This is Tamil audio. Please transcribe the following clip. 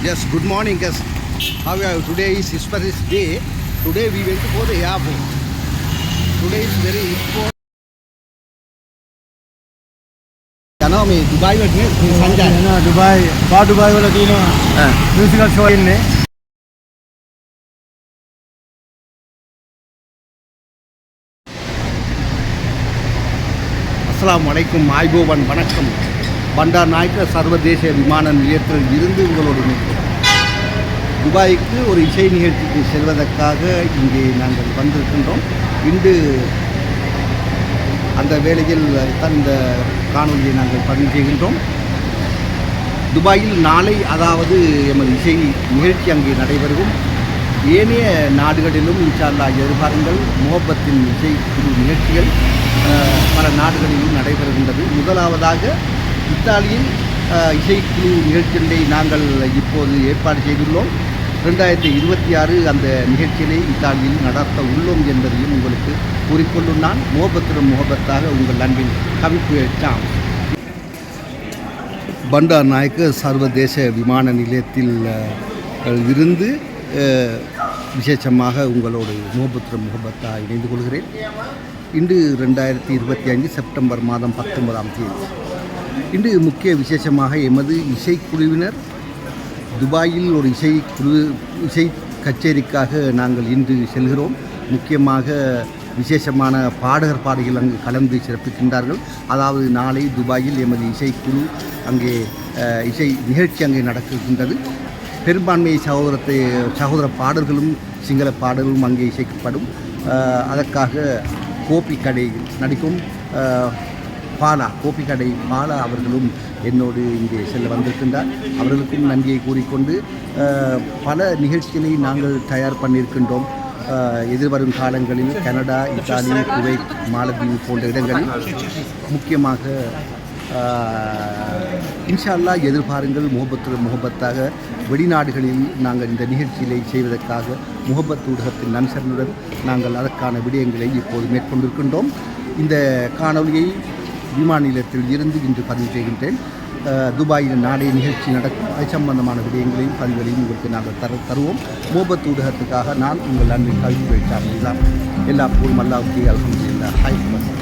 Yes, good morning, guys. How are you? Today is Hisparis Day. Today we went to go to the airport. Today is very important. Ano me Dubai में संजय है ना दुबई वाला तीनों म्यूजिकल शो इनने அஸ்ஸலாமு அலைக்கும் ஆய்போவன் வணக்கம். பண்டார் நாயக்க சர்வதேச விமான நிலையத்தில் இருந்து உங்களோடு நிற்கிறோம். துபாய்க்கு ஒரு இசை நிகழ்ச்சிக்கு செல்வதற்காக இங்கே நாங்கள் வந்திருக்கின்றோம். இன்று அந்த வேளையில் தான் இந்த காணொலியை நாங்கள் பதிவு செய்கின்றோம். துபாயில் நாளை அதாவது எமது இசை நிகழ்ச்சி அங்கே நடைபெறும். ஏனைய நாடுகளிலும் இன்ஷா அல்லாஹ் எதிர்பாருங்கள் முஹப்பத்தின் இசை குழு நிகழ்ச்சிகள் பல நாடுகளிலும் நடைபெறுகின்றது. முதலாவதாக இத்தாலியில் இசைக்குழு நிகழ்ச்சிகளை நாங்கள் இப்போது ஏற்பாடு செய்துள்ளோம். 2026 அந்த நிகழ்ச்சிகளை இத்தாலியில் நடத்த உள்ளோம் என்பதையும் உங்களுக்கு கூறிக்கொள்ளும். நான் முஹப்பத்திலும் முஹப்பத்தாக உங்கள் அன்பின் கவிப்புயல் சாம். பண்டார் நாயக்க சர்வதேச விமான நிலையத்தில் இருந்து விசேஷமாக உங்களோடு முஹப்பத்திலும் முஹப்பத்தாக இணைந்து கொள்கிறேன். இன்று 2025 செப்டம்பர் மாதம் 19ஆம் தேதி. இன்று முக்கிய விசேஷமாக எமது இசைக்குழுவினர் துபாயில் ஒரு இசை கச்சேரிக்காக நாங்கள் இன்று செல்கிறோம். முக்கியமாக விசேஷமான பாடகர்கள் அங்கு கலந்து சிறப்பிக்கின்றார்கள். அதாவது நாளை துபாயில் எமது இசைக்குழு அங்கே இசை நிகழ்ச்சி அங்கே நடக்கின்றது. பெரும்பான்மை சகோதர பாடல்களும் சிங்கள பாடல்களும் அங்கே இசைக்கப்படும். அதற்காக கோபி கடை நடிக்கும் கோபி கடை பாலா அவர்களும் என்னோடு இங்கே செல்ல வந்திருக்கின்றார். அவர்களுக்கும் நன்றியை கூறிக்கொண்டு பல நிகழ்ச்சிகளை நாங்கள் தயார் பண்ணியிருக்கின்றோம். எதிர்வரும் காலங்களில் கனடா, இத்தாலி, குவைத், மாலத்தீவு போன்ற இடங்களில் முக்கியமாக இன்ஷா அல்லாஹ் எதிர்பாருங்கள். முஹப்பத்தாக வெளிநாடுகளில் நாங்கள் இந்த நிகழ்ச்சிகளை செய்வதற்காக முஹப்பத் ஊடகத்தின் நன்சரனுடன் நாங்கள் அதற்கான விடயங்களை இப்போது மேற்கொண்டிருக்கின்றோம். இந்த காணொலியை விமான நிலையத்தில் இருந்து இன்று பதிவு செய்கின்றேன். துபாயில் நாளைய நிகழ்ச்சி நடக்கும் அது சம்பந்தமான விடயங்களையும் பதிவுகளையும் உங்களுக்கு நாங்கள் தருவோம். முஹப்பத் ஊடகத்துக்காக நான் உங்கள் அன்பின் கல்வி வைத்தார். எல்லா பூர்வம் அல்லாஹ்வுக்கு அல்ஹம்துலில்லாஹ்.